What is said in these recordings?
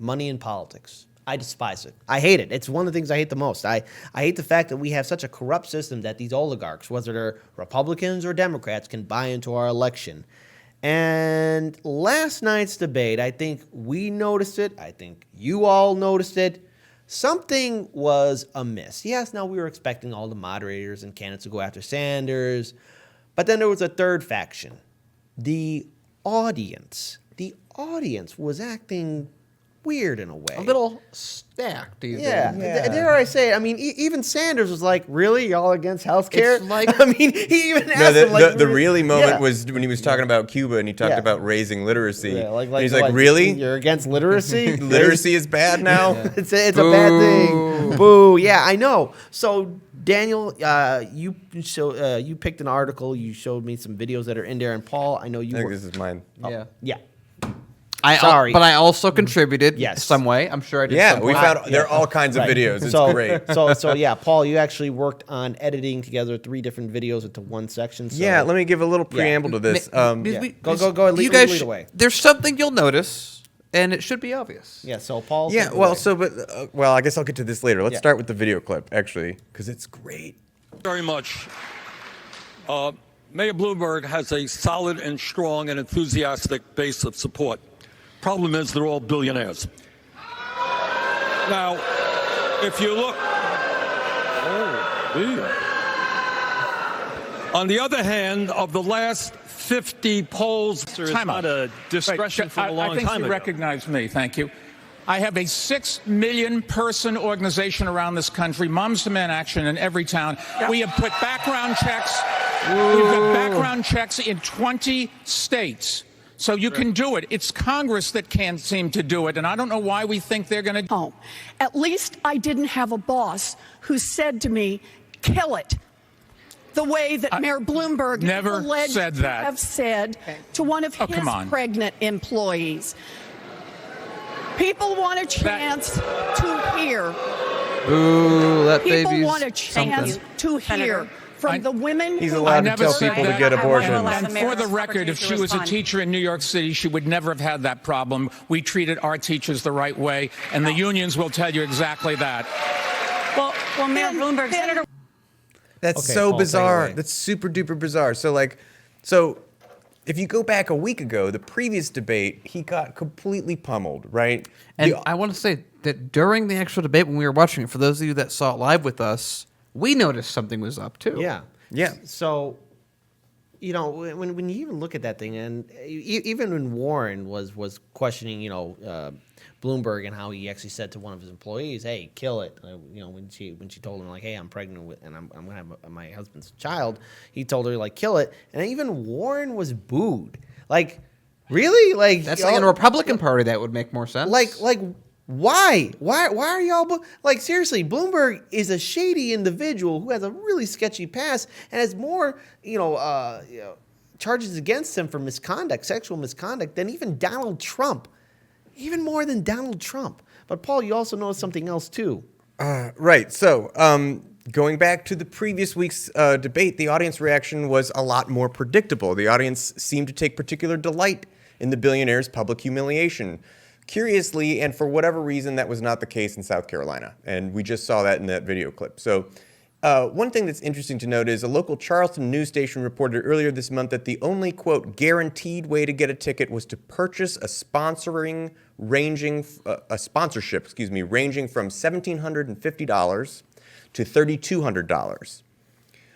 money in politics. I despise it. I hate it. It's one of the things I hate the most. I hate the fact that we have such a corrupt system that these oligarchs, whether they're Republicans or Democrats, can buy into our election. And last night's debate, I think we noticed it. I think you all noticed it. Something was amiss. Yes, now we were expecting all the moderators and candidates to go after Sanders. But then there was a third faction. The audience. The audience was acting weird in a way. A little stacked, do you think? Yeah. Dare I say it? I mean, even Sanders was like, really? Y'all against healthcare? It's like, I mean, he even asked him, like... The really moment was when he was talking about Cuba and he talked about raising literacy. Yeah, and he's like, really? You're against literacy? Literacy is bad now? Yeah. It's a bad thing. Boo. Yeah, I know. So, Daniel, you picked an article. You showed me some videos that are in there. And Paul, I know you... I think this is mine. Oh, yeah. Sorry. But I also contributed Yes. some way. I'm sure I did. Yeah, some we way. found there are all kinds of videos. It's great. So yeah, Paul, you actually worked on editing together 3 different videos into one section. So. Yeah, let me give a little preamble to this. Go and lead away. There's something you'll notice, and it should be obvious. Yeah, so Paul. Yeah, well, I guess I'll get to this later. Let's start with the video clip, actually, because it's great. Very much. Mayor Bloomberg has a solid and strong and enthusiastic base of support. Problem is, they're all billionaires. Now, if you look... On the other hand, of the last 50 polls... Sir, it's not a discretion from a long time ago. I think you recognize me. Thank you. I have a 6 million person organization around this country, Moms to Men Action in every town. We have put background checks. We've got background checks in 20 states. So you can do it. It's Congress that can't seem to do it, and I don't know why we think they're going to... Home. At least I didn't have a boss who said to me, kill it, the way that Mayor Bloomberg never alleged said that. to have said to one of his pregnant employees. People want a chance to hear. Ooh, that baby's People want a chance to hear from the women He's who allowed to tell people to get abortions. And for the record, if she was a teacher in New York City, she would never have had that problem. We treated our teachers the right way, and the unions will tell you exactly that. Well, Mayor Bloomberg, Senator... That's Okay, so Paul, bizarre. take it away. That's super duper bizarre. So if you go back a week ago, the previous debate, he got completely pummeled, right? And I want to say that during the actual debate when we were watching it, for those of you that saw it live with us, we noticed something was up too. Yeah. So, when you even look at that thing, and even when Warren was questioning, Bloomberg and how he actually said to one of his employees, "Hey, kill it." When she told him like, "Hey, I'm pregnant and I'm gonna have my husband's child," he told her like, "Kill it." And even Warren was booed. Like, really? Like That's like in a Republican Party that would make more sense. Like. Why are y'all like seriously? Bloomberg is a shady individual who has a really sketchy past and has more charges against him for misconduct, sexual misconduct, than even Donald Trump, even more than Donald Trump. But Paul, you also noticed something else too. Right. So going back to the previous week's debate, the audience reaction was a lot more predictable. The audience seemed to take particular delight in the billionaire's public humiliation. Curiously, and for whatever reason, that was not the case in South Carolina. And we just saw that in that video clip. So one thing that's interesting to note is a local Charleston news station reported earlier this month that the only, quote, guaranteed way to get a ticket was to purchase a sponsorship, ranging from $1,750 to $3,200.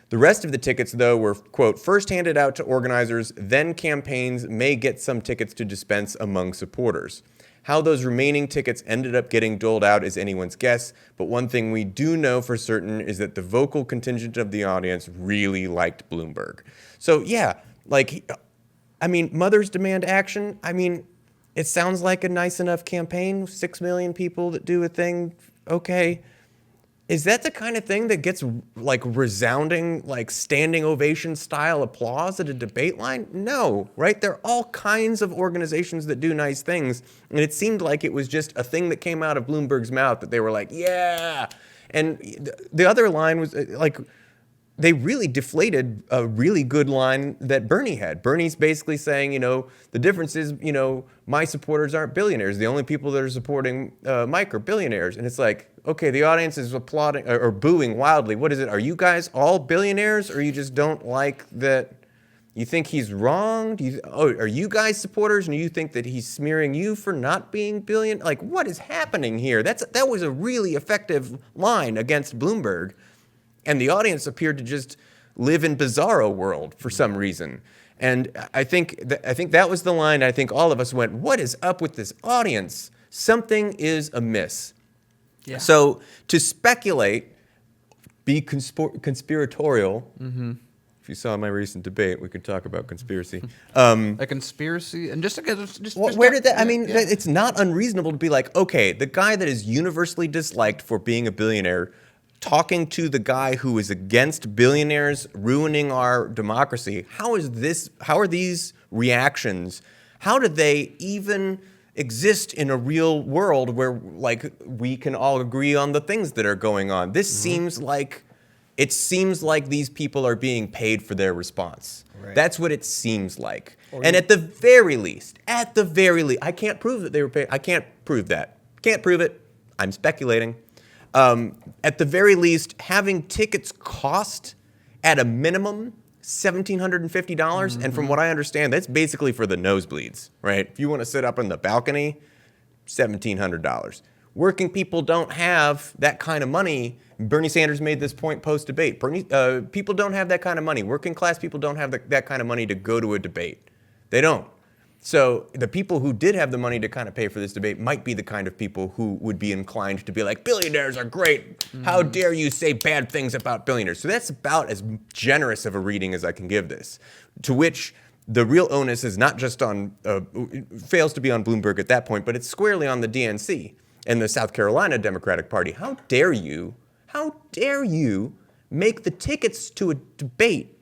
The rest of the tickets, though, were, quote, first handed out to organizers, then campaigns may get some tickets to dispense among supporters. How those remaining tickets ended up getting doled out is anyone's guess, but one thing we do know for certain is that the vocal contingent of the audience really liked Bloomberg. So, yeah, mothers demand action. It sounds like a nice enough campaign, 6 million people that do a thing, okay. Is that the kind of thing that gets resounding, standing ovation style applause at a debate line? No, right? There are all kinds of organizations that do nice things. And it seemed like it was just a thing that came out of Bloomberg's mouth that they were like, yeah. And the other line was they really deflated a really good line that Bernie had. Bernie's basically saying, the difference is, my supporters aren't billionaires. The only people that are supporting Mike are billionaires. And it's like, okay, the audience is applauding or booing wildly. What is it? Are you guys all billionaires, or you just don't like that? You think he's wrong? Are you guys supporters, and you think that he's smearing you for not being billion? Like, what is happening here? That was a really effective line against Bloomberg. And the audience appeared to just live in bizarro world for some reason. And I think that was the line. I think all of us went, what is up with this audience? Something is amiss. Yeah. So to speculate, be conspiratorial. Mm-hmm. If you saw my recent debate, we could talk about conspiracy. A conspiracy, and where did that? I mean, it's not unreasonable to be like, okay, the guy that is universally disliked for being a billionaire, talking to the guy who is against billionaires ruining our democracy. How are these reactions? How do they even exist in a real world where we can all agree on the things that are going on? This seems like these people are being paid for their response. Right. That's what it seems like. And at the very least, I can't prove that they were paid. I can't prove that. Can't prove it. I'm speculating. At the very least, having tickets cost at a minimum $1,750, and from what I understand, that's basically for the nosebleeds, right? If you want to sit up on the balcony, $1,700. Working people don't have that kind of money. Bernie Sanders made this point post-debate. People don't have that kind of money. Working class people don't have that kind of money to go to a debate. They don't. So the people who did have the money to kind of pay for this debate might be the kind of people who would be inclined to be like, billionaires are great. How dare you say bad things about billionaires? So that's about as generous of a reading as I can give this. To which the real onus is not just on, fails to be on Bloomberg at that point, but it's squarely on the DNC and the South Carolina Democratic Party. How dare you make the tickets to a debate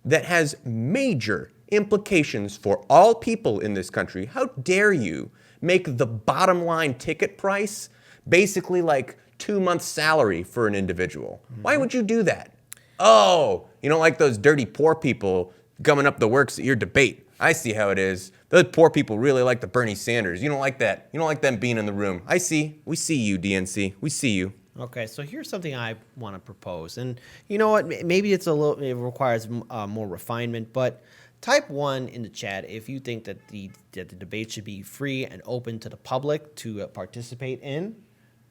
that has major implications for all people in this country? How dare you make the bottom line ticket price basically like 2 months' salary for an individual? Why would you do that? Oh, you don't like those dirty poor people gumming up the works at your debate. I see how it is. Those poor people really like the Bernie Sanders. You don't like that. You don't like them being in the room. I see. We see you, DNC. We see you. Okay, so here's something I want to propose. And you know what? Maybe it requires more refinement, but type 1 in the chat if you think that the debate should be free and open to the public to participate in.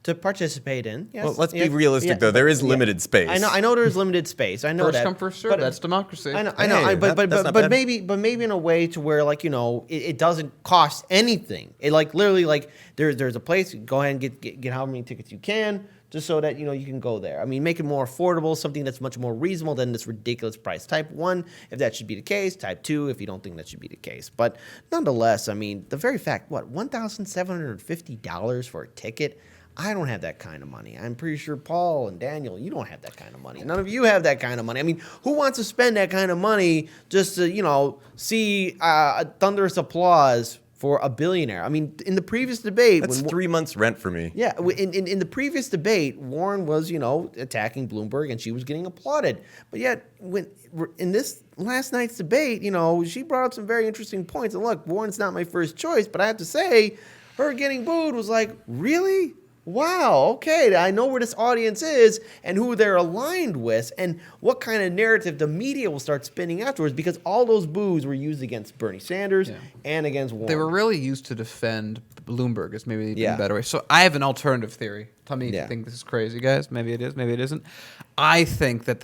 Yes. Well, let's be realistic, though. There is limited space. I know there is limited space. I know first that. Come, first serve. That's democracy. I know. But maybe in a way to where it doesn't cost anything. It literally there's a place. Go ahead and get how many tickets you can, just so that you can go there. I mean, make it more affordable, something that's much more reasonable than this ridiculous price. Type 1 if that should be the case. Type 2 if you don't think that should be the case. But nonetheless, I mean, the very fact, $1,750 for a ticket? I don't have that kind of money. I'm pretty sure Paul and Daniel, you don't have that kind of money. None of you have that kind of money. I mean, who wants to spend that kind of money just to, see thunderous applause for a billionaire? I mean, in the previous debate... That's 3 months' rent for me. Yeah. In the previous debate, Warren was, attacking Bloomberg, and she was getting applauded. But yet, in this last night's debate, she brought up some very interesting points. And look, Warren's not my first choice, but I have to say, her getting booed was like, really? Wow, okay, I know where this audience is and who they're aligned with and what kind of narrative the media will start spinning afterwards, because all those boos were used against Bernie Sanders and against Warren. They were really used to defend Bloomberg, is maybe the better way. So I have an alternative theory. Tell me if you think this is crazy, guys. Maybe it is, maybe it isn't. I think that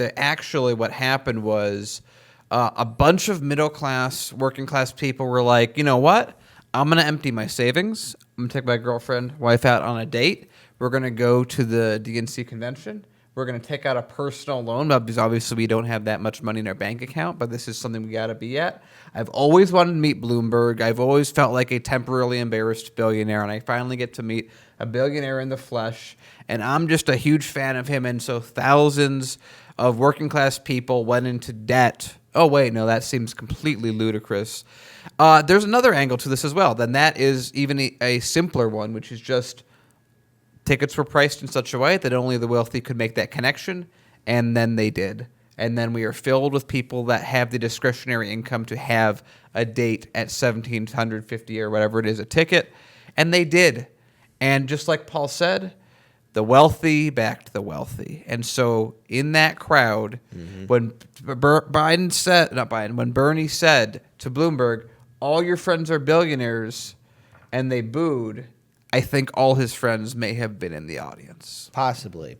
what happened was a bunch of middle-class, working-class people were like, you know what? I'm going to empty my savings. I'm going to take my girlfriend, wife out on a date. We're going to go to the DNC convention. We're going to take out a personal loan because obviously we don't have that much money in our bank account, but this is something we got to be at. I've always wanted to meet Bloomberg. I've always felt like a temporarily embarrassed billionaire, and I finally get to meet a billionaire in the flesh, and I'm just a huge fan of him, and so thousands of working class people went into debt. Oh, wait, no, that seems completely ludicrous. There's another angle to this as well. Then that is even a simpler one, which is just tickets were priced in such a way that only the wealthy could make that connection, and then they did. and then we are filled with people that have the discretionary income to have a date at $1,750 or whatever it is a ticket, and they did. And just like Paul said, the wealthy backed the wealthy. And so in that crowd, when Bernie said to Bloomberg, all your friends are billionaires, and they booed, I think all his friends may have been in the audience. Possibly.